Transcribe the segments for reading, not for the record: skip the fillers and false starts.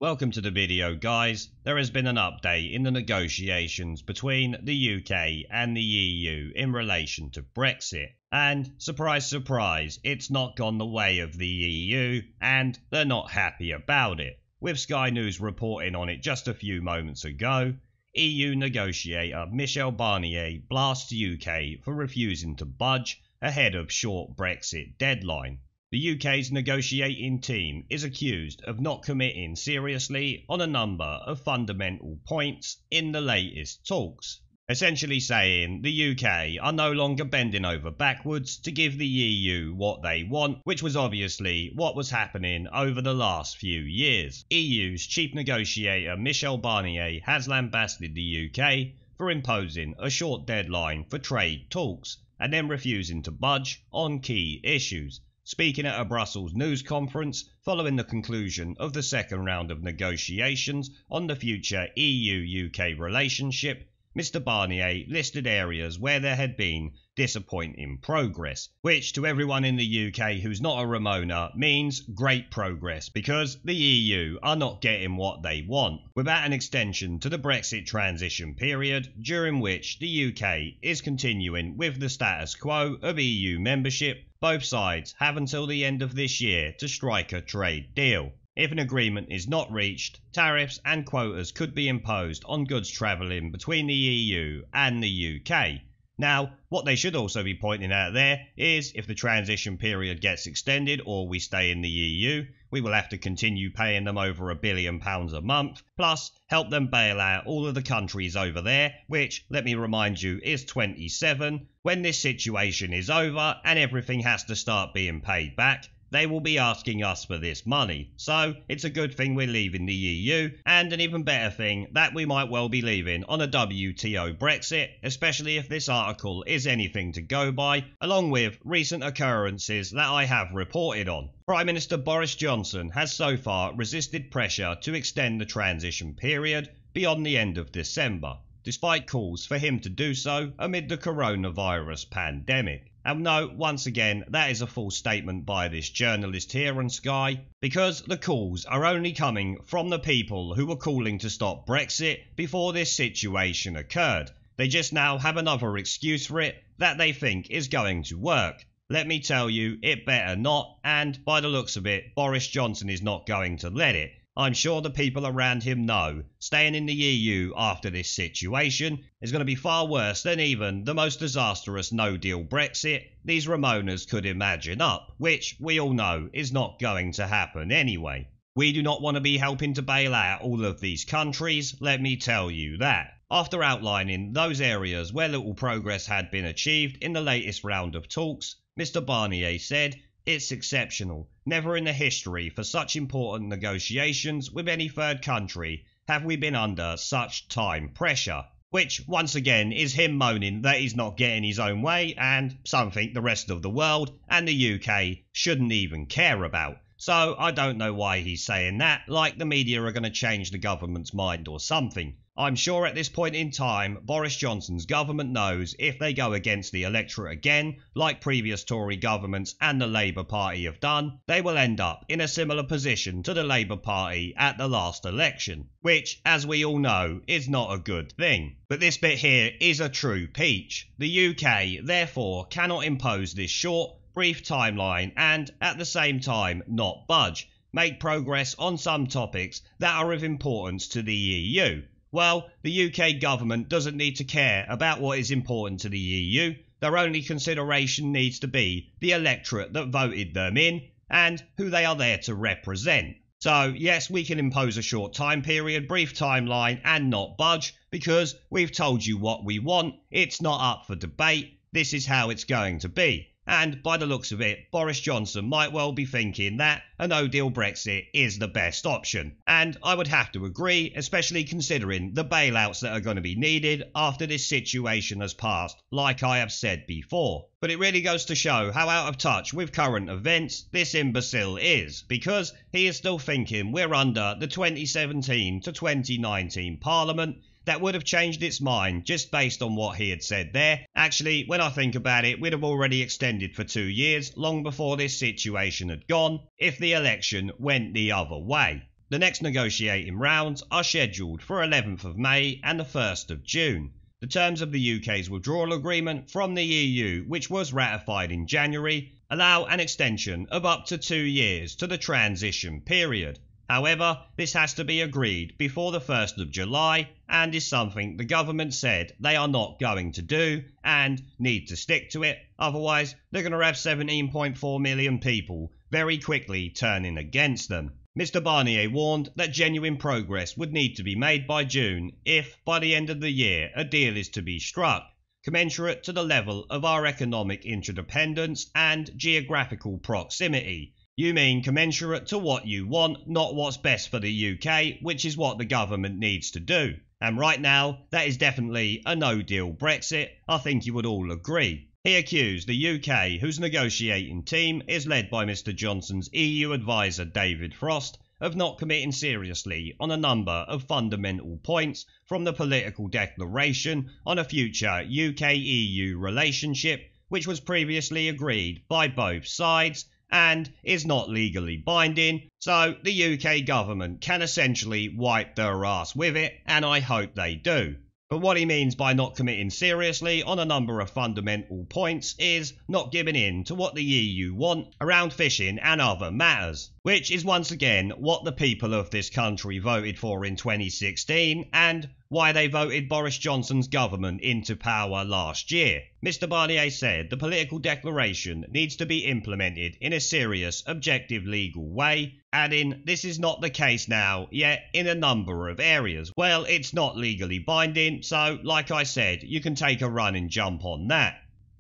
Welcome to the video, guys. There has been an update in the negotiations between the UK and the EU in relation to Brexit. And surprise, surprise, it's not gone the way of the EU and they're not happy about it. With Sky News reporting on it just a few moments ago, EU negotiator Michel Barnier blasts UK for refusing to budge ahead of short Brexit deadline. The UK's negotiating team is accused of not committing seriously on a number of fundamental points in the latest talks, essentially saying the UK are no longer bending over backwards to give the EU what they want, which was obviously what was happening over the last few years. EU's chief negotiator Michel Barnier has lambasted the UK for imposing a short deadline for trade talks and then refusing to budge on key issues. Speaking at a Brussels news conference following the conclusion of the second round of negotiations on the future EU-UK relationship, Mr Barnier listed areas where there had been disappointing progress, which to everyone in the UK who's not a Ramona means great progress because the EU are not getting what they want, without an extension to the Brexit transition period during which the UK is continuing with the status quo of EU membership. Both sides have until the end of this year to strike a trade deal. If an agreement is not reached, tariffs and quotas could be imposed on goods travelling between the EU and the UK. Now, what they should also be pointing out there is if the transition period gets extended or we stay in the EU, we will have to continue paying them over £1 billion a month, plus help them bail out all of the countries over there, which, let me remind you, is 27. When this situation is over and everything has to start being paid back, they will be asking us for this money. So it's a good thing we're leaving the EU, and an even better thing that we might well be leaving on a WTO Brexit, especially if this article is anything to go by, along with recent occurrences that I have reported on. Prime Minister Boris Johnson has so far resisted pressure to extend the transition period beyond the end of December, despite calls for him to do so amid the coronavirus pandemic. And no, once again, that is a false statement by this journalist here on Sky, because the calls are only coming from the people who were calling to stop Brexit before this situation occurred. They just now have another excuse for it that they think is going to work. Let me tell you, it better not, and by the looks of it, Boris Johnson is not going to let it. I'm sure the people around him know staying in the EU after this situation is going to be far worse than even the most disastrous no-deal Brexit these Ramonas could imagine up, which we all know is not going to happen anyway. We do not want to be helping to bail out all of these countries, let me tell you that. After outlining those areas where little progress had been achieved in the latest round of talks, Mr Barnier said, "It's exceptional. Never in the history for such important negotiations with any third country have we been under such time pressure." Which, once again, is him moaning that he's not getting his own way and something the rest of the world and the UK shouldn't even care about. So I don't know why he's saying that, like the media are going to change the government's mind or something. I'm sure at this point in time, Boris Johnson's government knows if they go against the electorate again, like previous Tory governments and the Labour Party have done, they will end up in a similar position to the Labour Party at the last election, which, as we all know, is not a good thing. But this bit here is a true peach. The UK, therefore, cannot impose this short, brief timeline and, at the same time, not budge, make progress on some topics that are of importance to the EU. Well, the UK government doesn't need to care about what is important to the EU. Their only consideration needs to be the electorate that voted them in and who they are there to represent. So, yes, we can impose a short time period, brief timeline and not budge because we've told you what we want. It's not up for debate. This is how it's going to be. And by the looks of it, Boris Johnson might well be thinking that a no-deal Brexit is the best option. And I would have to agree, especially considering the bailouts that are going to be needed after this situation has passed, like I have said before. But it really goes to show how out of touch with current events this imbecile is, because he is still thinking we're under the 2017 to 2019 Parliament that would have changed its mind just based on what he had said there. Actually, when I think about it, we'd have already extended for 2 years, long before this situation had gone, if the election went the other way. The next negotiating rounds are scheduled for 11th of May and the 1st of June. The terms of the UK's withdrawal agreement from the EU, which was ratified in January, allow an extension of up to 2 years to the transition period. However, this has to be agreed before the 1st of July and is something the government said they are not going to do and need to stick to it, otherwise they're going to have 17.4 million people very quickly turning against them. Mr Barnier warned that genuine progress would need to be made by June if, by the end of the year, a deal is to be struck, commensurate to the level of our economic interdependence and geographical proximity. You mean commensurate to what you want, not what's best for the UK, which is what the government needs to do. And right now, that is definitely a no-deal Brexit, I think you would all agree. He accused the UK, whose negotiating team is led by Mr Johnson's EU advisor David Frost, of not committing seriously on a number of fundamental points from the political declaration on a future UK-EU relationship, which was previously agreed by both sides and is not legally binding, so the UK government can essentially wipe their ass with it, and I hope they do. But what he means by not committing seriously on a number of fundamental points is not giving in to what the EU want around fishing and other matters, which is once again what the people of this country voted for in 2016 and why they voted Boris Johnson's government into power last year. Mr Barnier said the political declaration needs to be implemented in a serious, objective legal way, adding this is not the case now yet in a number of areas. Well, it's not legally binding, so like I said, you can take a run and jump on that.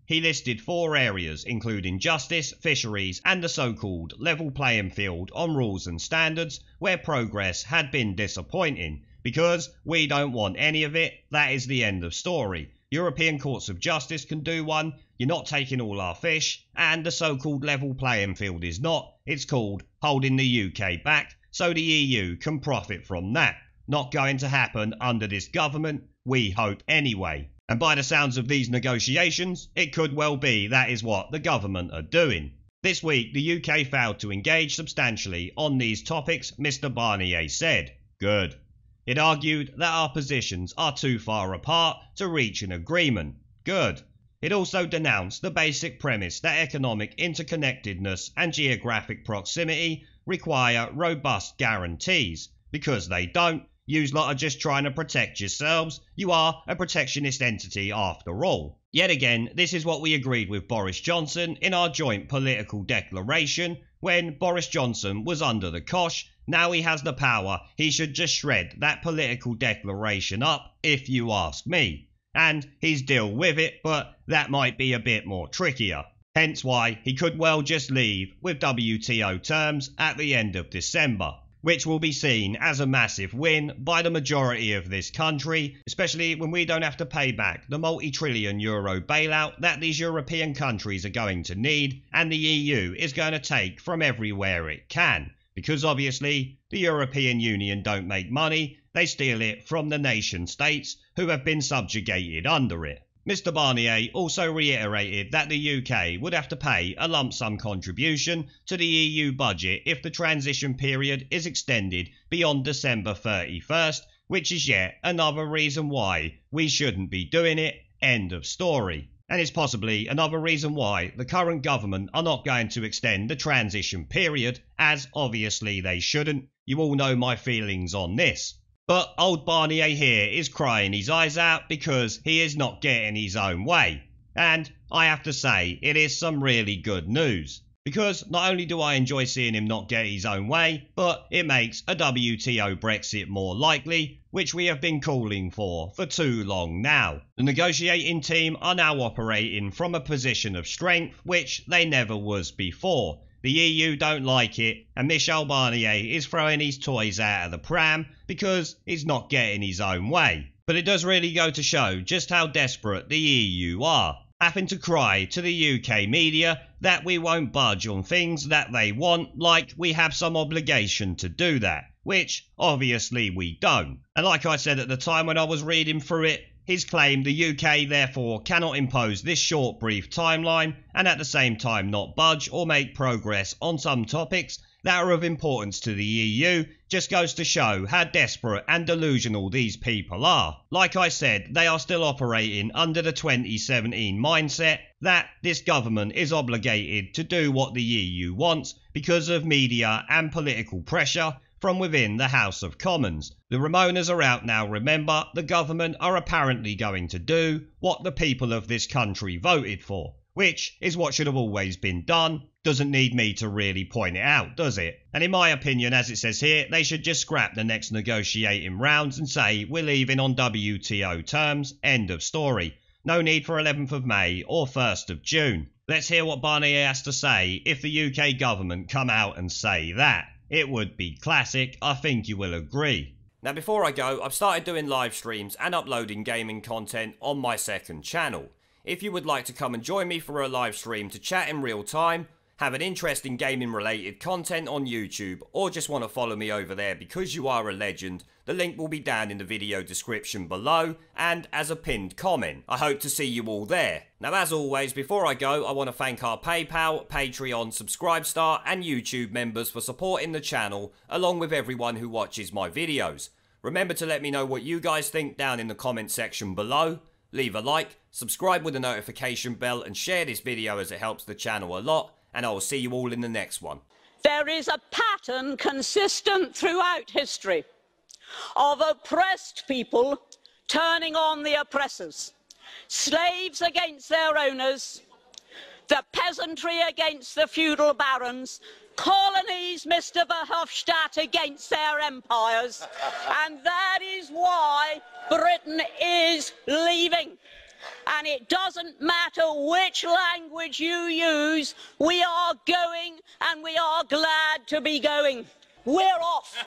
He listed 4 areas, including justice, fisheries and the so-called level playing field on rules and standards, where progress had been disappointing. Because we don't want any of it, that is the end of story. European courts of justice can do one, you're not taking all our fish, and the so-called level playing field is not. It's called holding the UK back, so the EU can profit from that. Not going to happen under this government, we hope anyway. And by the sounds of these negotiations, it could well be that is what the government are doing. This week, the UK failed to engage substantially on these topics, Mr Barnier said. Good. It argued that our positions are too far apart to reach an agreement. Good. It also denounced the basic premise that economic interconnectedness and geographic proximity require robust guarantees. Because they don't, yous lot are just trying to protect yourselves. You are a protectionist entity after all. Yet again, this is what we agreed with Boris Johnson in our joint political declaration when Boris Johnson was under the cosh. Now he has the power, he should just shred that political declaration up, if you ask me. And he's deal with it, but that might be a bit more trickier. Hence why he could well just leave with WTO terms at the end of December, which will be seen as a massive win by the majority of this country, especially when we don't have to pay back the multi-trillion euro bailout that these European countries are going to need and the EU is going to take from everywhere it can. Because obviously, the European Union don't make money, they steal it from the nation states who have been subjugated under it. Mr Barnier also reiterated that the UK would have to pay a lump sum contribution to the EU budget if the transition period is extended beyond December 31st, which is yet another reason why we shouldn't be doing it. End of story. And it's possibly another reason why the current government are not going to extend the transition period, as obviously they shouldn't. You all know my feelings on this. But old Barnier here is crying his eyes out because he is not getting his own way. And I have to say, it is some really good news. Because not only do I enjoy seeing him not get his own way, but it makes a WTO Brexit more likely, which we have been calling for too long now. The negotiating team are now operating from a position of strength, which they never was before. The EU don't like it, and Michel Barnier is throwing his toys out of the pram because he's not getting his own way. But it does really go to show just how desperate the EU are, having to cry to the UK media that we won't budge on things that they want, like we have some obligation to do that, which obviously we don't. And like I said at the time when I was reading through it, he's claimed the UK therefore cannot impose this short brief timeline and at the same time not budge or make progress on some topics that are of importance to the EU just goes to show how desperate and delusional these people are. Like I said, they are still operating under the 2017 mindset that this government is obligated to do what the EU wants because of media and political pressure from within the House of Commons. The Ramonas are out now, remember. The government are apparently going to do what the people of this country voted for, which is what should have always been done. Doesn't need me to really point it out, does it? And in my opinion, as it says here, they should just scrap the next negotiating rounds and say we're leaving on WTO terms, end of story. No need for 11th of May or 1st of June. Let's hear what Barnier has to say if the UK government come out and say that. It would be classic, I think you will agree. Now before I go, I've started doing live streams and uploading gaming content on my second channel. If you would like to come and join me for a live stream to chat in real time, have an interest in gaming related content on YouTube, or just want to follow me over there because you are a legend, the link will be down in the video description below and as a pinned comment. I hope to see you all there. Now as always, before I go, I want to thank our PayPal, Patreon, Subscribestar and YouTube members for supporting the channel, along with everyone who watches my videos. Remember to let me know what you guys think down in the comment section below. Leave a like, subscribe with the notification bell and share this video as it helps the channel a lot, and I will see you all in the next one. There is a pattern consistent throughout history of oppressed people turning on the oppressors. Slaves against their owners, the peasantry against the feudal barons, colonies, Mr. Verhofstadt, against their empires. And that is why Britain is leaving. And it doesn't matter which language you use, we are going and we are glad to be going. We're off.